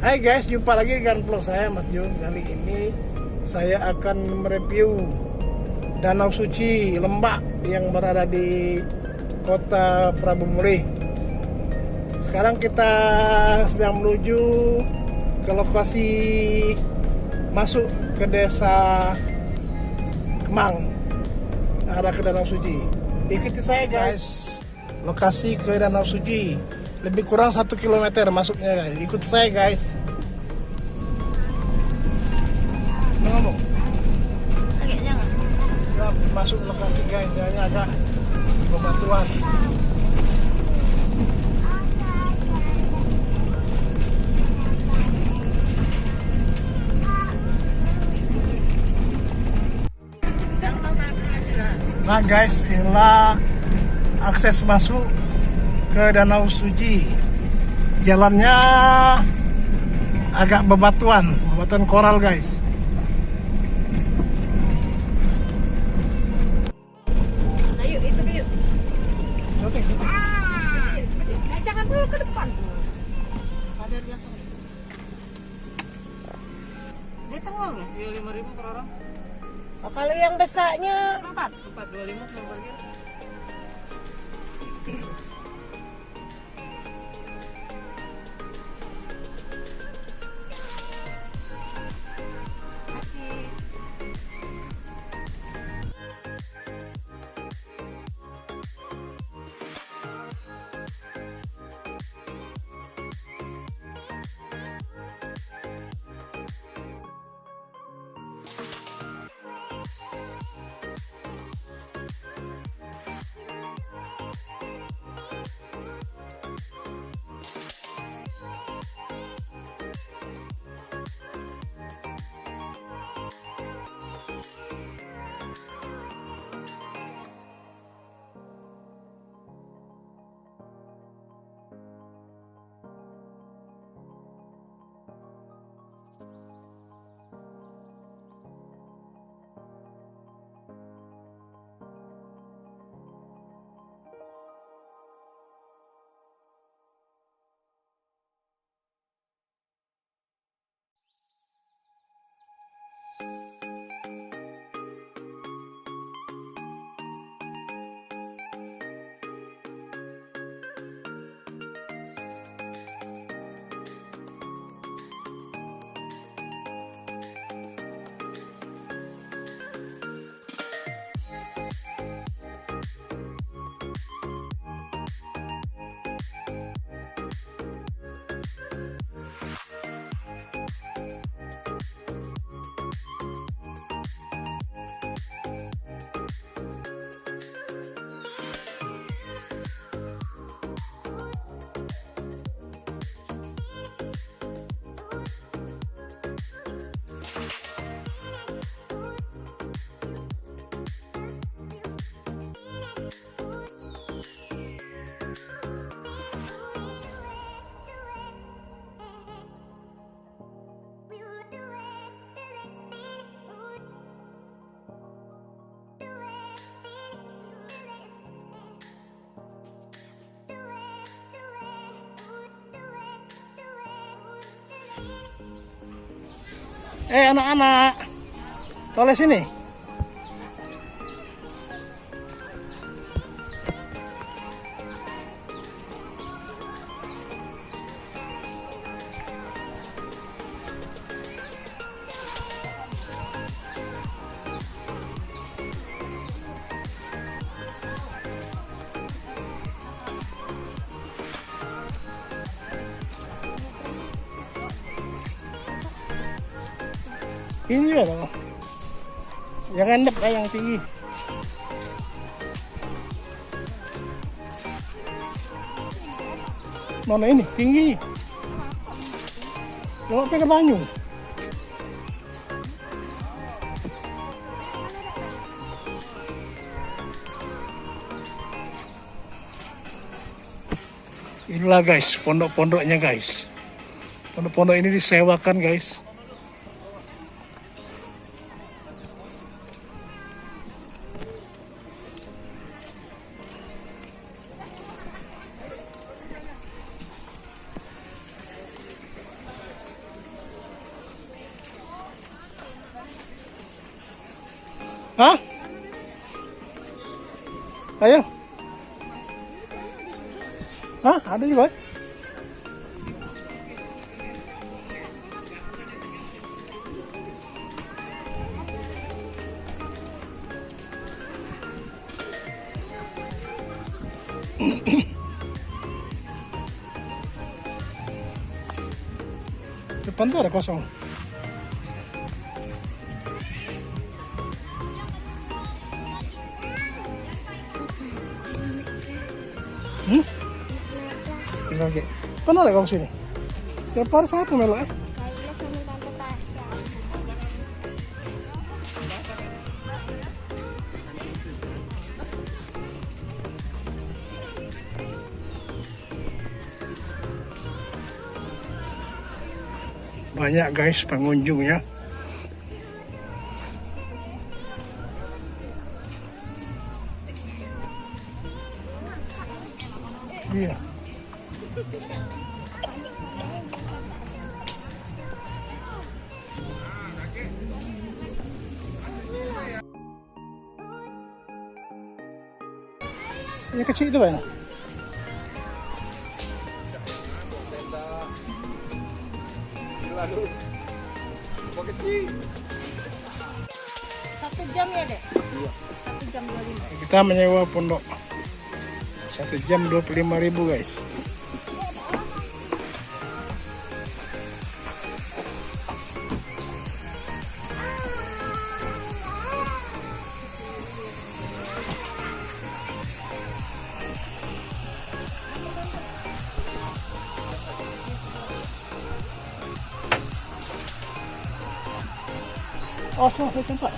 Hai guys, jumpa lagi dengan vlog saya Mas Jun. Kali ini saya akan mereview Danau Shuji Lembak yang berada di Kota Palembang. Sekarang kita sedang menuju ke lokasi masuk ke Desa Kemang, arah ke Danau Shuji. Ikuti saya guys, lokasi ke Danau Shuji. Lebih kurang 1 kilometer masuknya guys. Ikut saya guys. Ngomong. Agak jangan. Nah, masuk lokasi guys. Jalannya agak bebatuan. Nah guys, inilah akses masuk ke Danau Shuji. Jalannya agak bebatuan koral guys. Ayo, itu yuk. Oke. Jangan dulu ke depan. Ada belakang. Dia tengah ya? Iya 5.000 per orang. Oh, kalau yang besarnya 4. 425 per parkir. Anak-anak, toleh sini. Ini ya loh. Jangan endap yang tinggi. Mana ini? Tinggi. Lewat ke banyu. Inilah guys, pondok-pondoknya guys. Pondok-pondok ini disewakan guys. Hah? Ayo. Hah? Ada juga? Depan tuh ada kosong. Oke. Pernah ada kau sini? Siapa melok ya? Banyak guys pengunjungnya. Iya. Ini kecil itu banyak. Kecil. 1 jam ya dek? Iya. 1 jam 25. Kita menyewa pondok 1 jam 25.000 guys. Oh, tempat.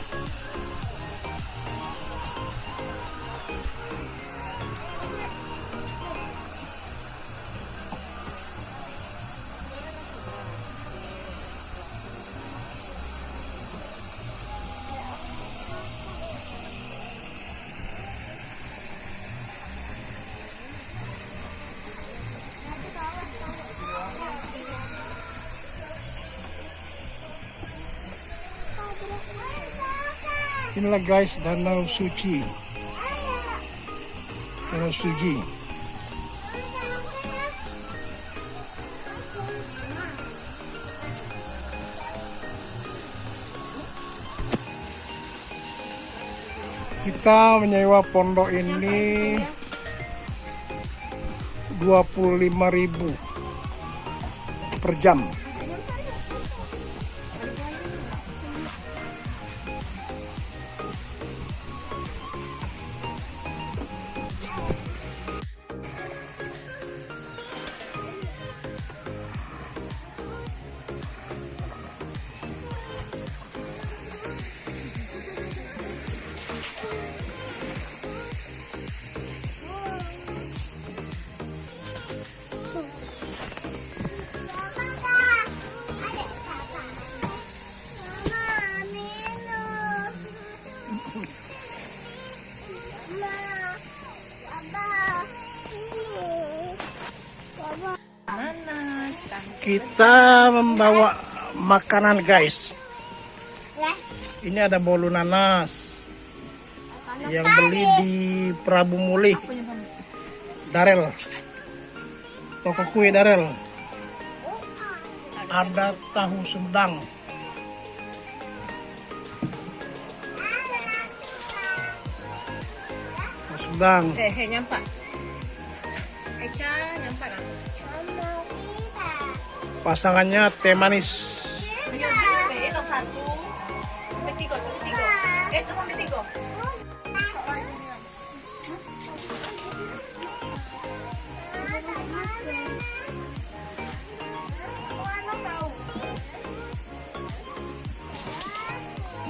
Inilah guys Danau Shuji. Danau Shuji. Kita menyewa pondok ini 25.000 per jam. Kita membawa makanan guys. Ini ada bolu nanas yang beli di Prabu Mulih Darel, toko kue Darel. Ada tahu sedang, nyampak. Eca nyampak kan? Pasangannya teh manis. Itu 1 sampai 3. Itu sampai 3.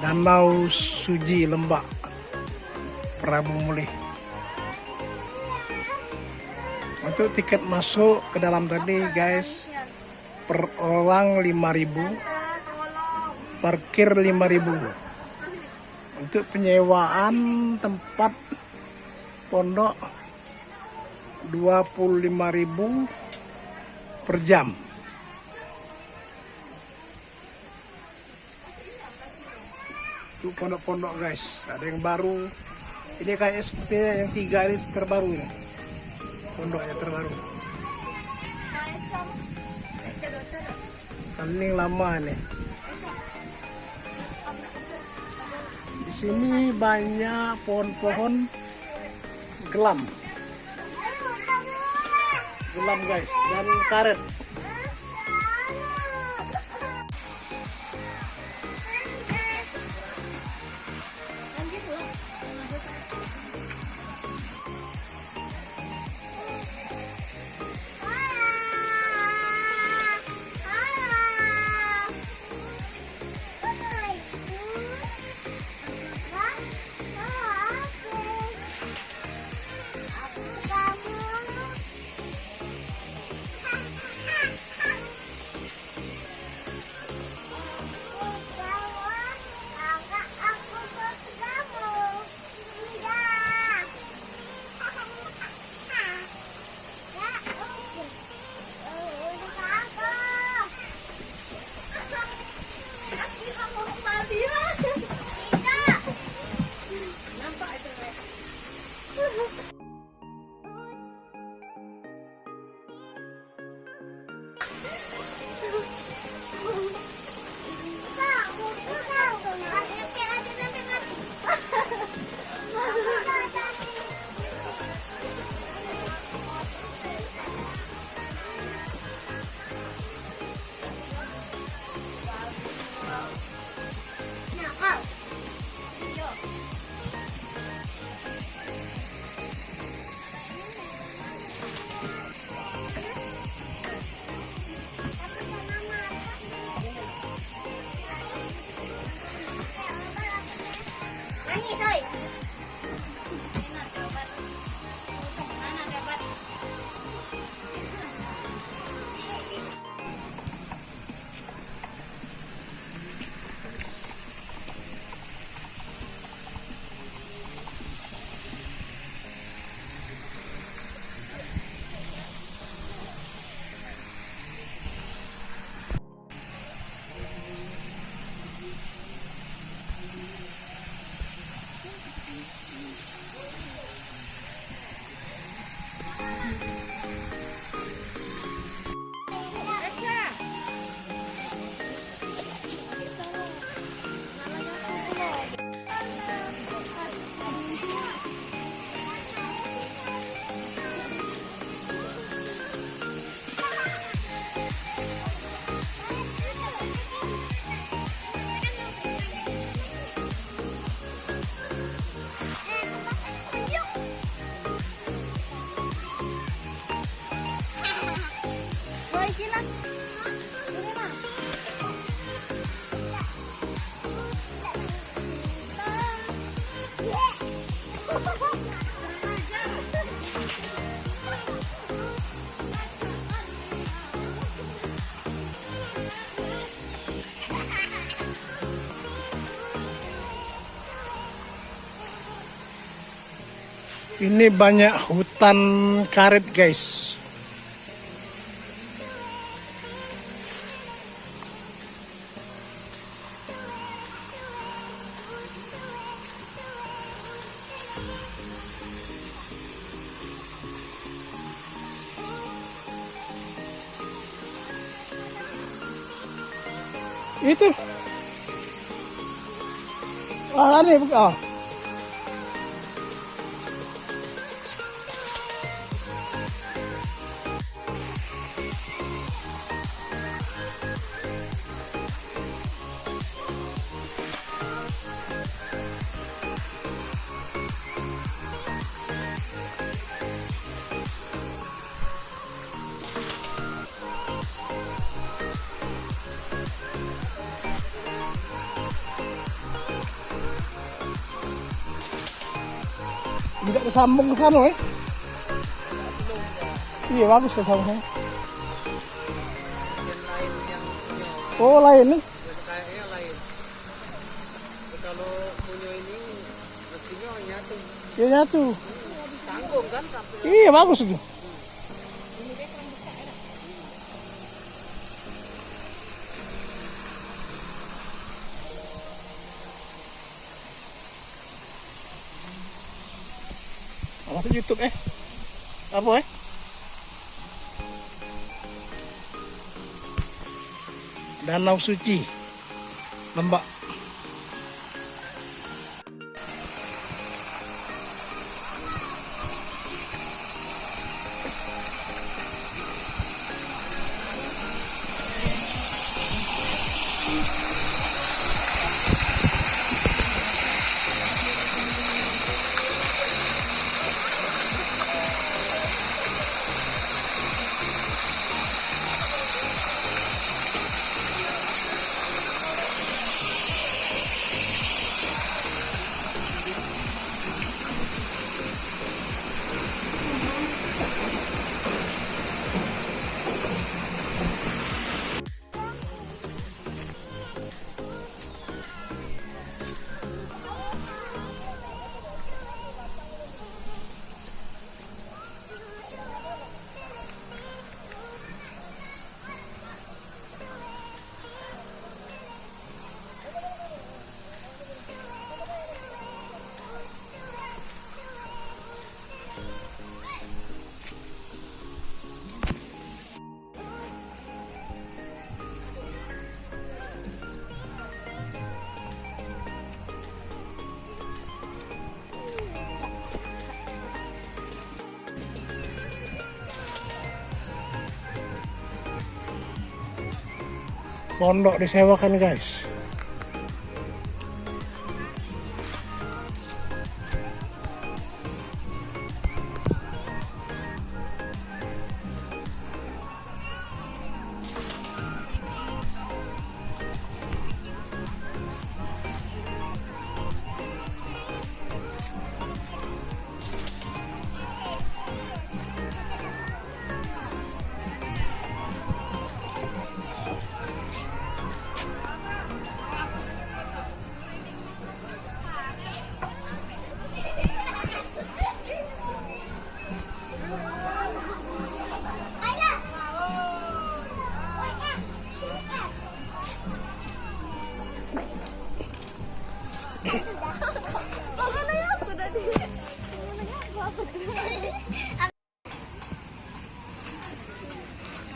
Danau Shuji Lembak, Prabu Mulih. Untuk tiket masuk ke dalam tadi guys, per orang 5.000, parkir 5.000. Untuk penyewaan tempat pondok 25.000 per jam. Itu pondok-pondok guys, ada yang baru. Ini kayak sepertinya yang 3 ini terbaru ya. Pondoknya terbaru. Kali ini lama nih. Di sini banyak pohon-pohon gelam. Gelam guys, dan karet. Ini banyak hutan karet guys. Itu. Ini bukan. Tidak kesambung ke sana ya? Iya bagus kesambung. Oh lain nih? Kayaknya lain. Kalau punya ini mestinya nyatu. Iya nyatu. Tanggung kan? Iya bagus itu. masuk YouTube apa Danau Shuji Lembak. Pondok disewakan guys.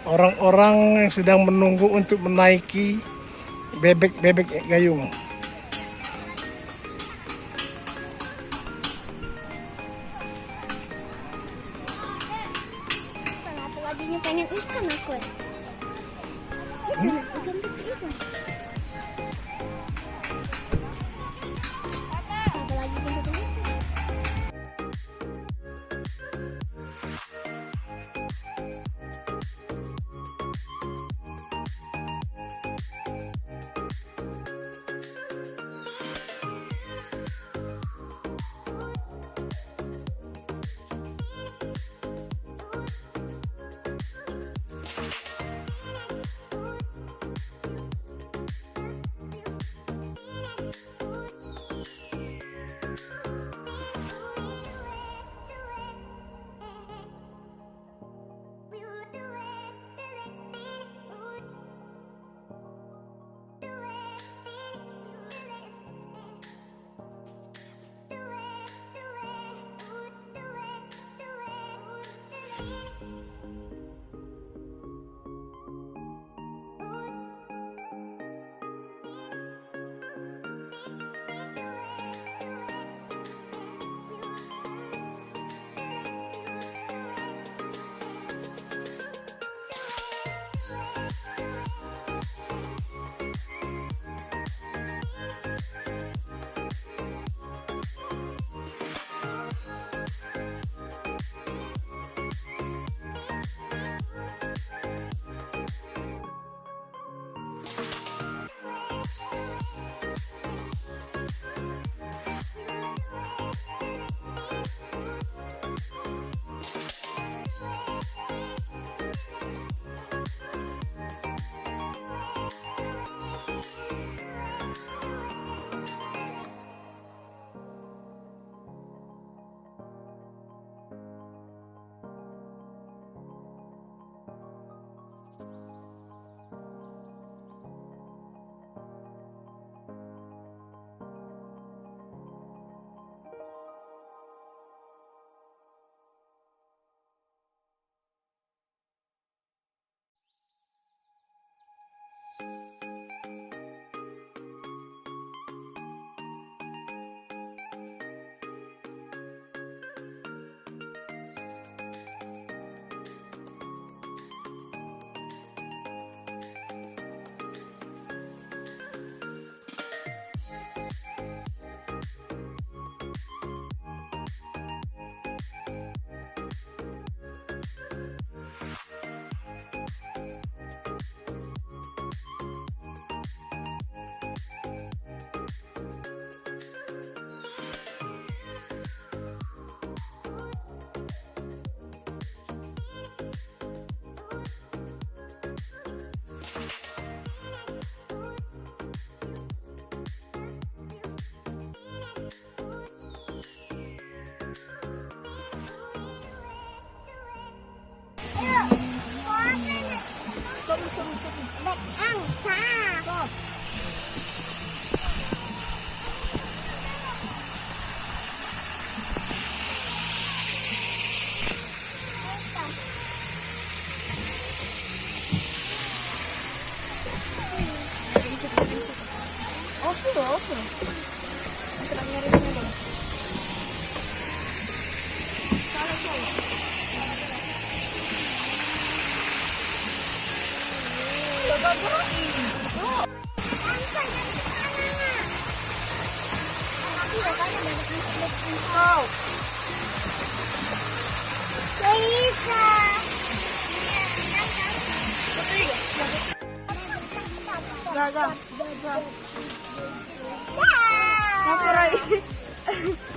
Orang-orang yang sedang menunggu untuk menaiki bebek-bebek gayung. Tadinya pengen ikan aku. Ikan kecil ikan. Apalagi ikan.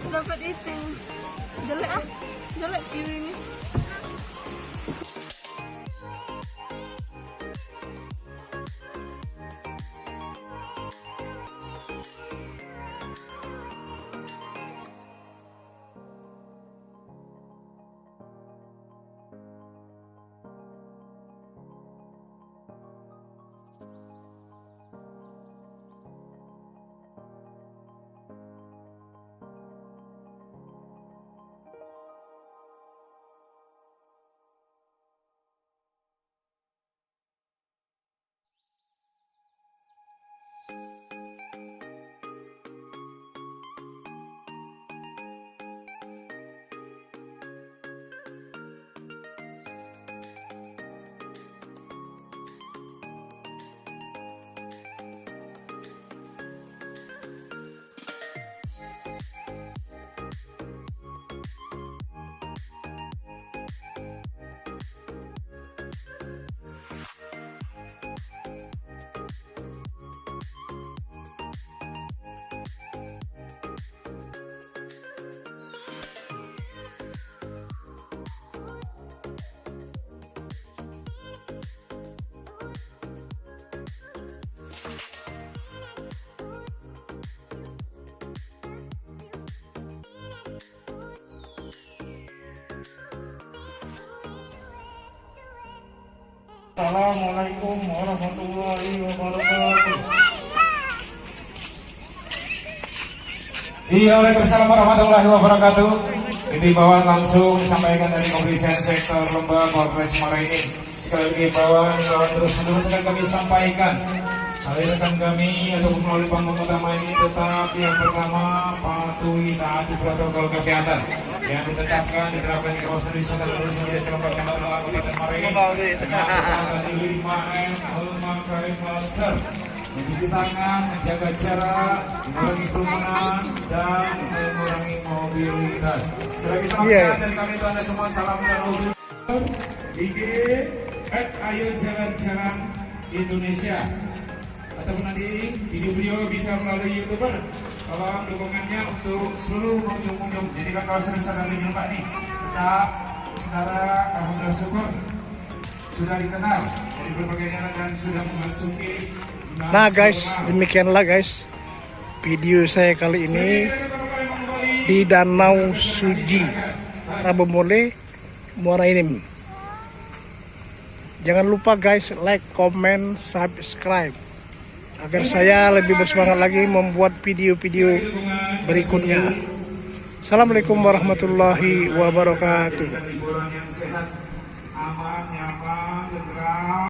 Dapat itu jelek view ini. Assalamualaikum warahmatullahi wabarakatuh. Iya, waalaikumsalam warahmatullahi wabarakatuh. Himbauan langsung disampaikan dari Kepolisian Sektor Lembak Polres Muara ini. Sekali lagi himbauan terus-menerus akan kami sampaikan. Rekan kami atau melalui panggung utama ini tetap yang pertama patuhi taati protokol kesehatan yang ditetapkan diterapkan di kawasan wisata dan menjadi Desa Lembak Kabupaten Muara ini. Dengan 5M, memakai masker, mencuci tangan, menjaga jarak, mengurangi kerumunan dan mengurangi mobilitas. Selagi salam sehat dari kami itu Anda semua, salam dan usul. IG @ayo jalan-jalan Indonesia. Ataupun nanti video bisa melalui YouTuber. Tolong dukungannya untuk seluruh pengunjung. Jadi kan kawasan wisata Lembak nih tetap secara alhamdulillah syukur sudah dikenal dari berbagai daerah dan sudah memasuki. Nah guys, demikianlah guys video saya kali ini di Danau Shuji, Tabomole, Muara Enim. Jangan lupa guys, like, comment, subscribe agar saya lebih bersemangat lagi membuat video-video berikutnya. Assalamualaikum warahmatullahi wabarakatuh.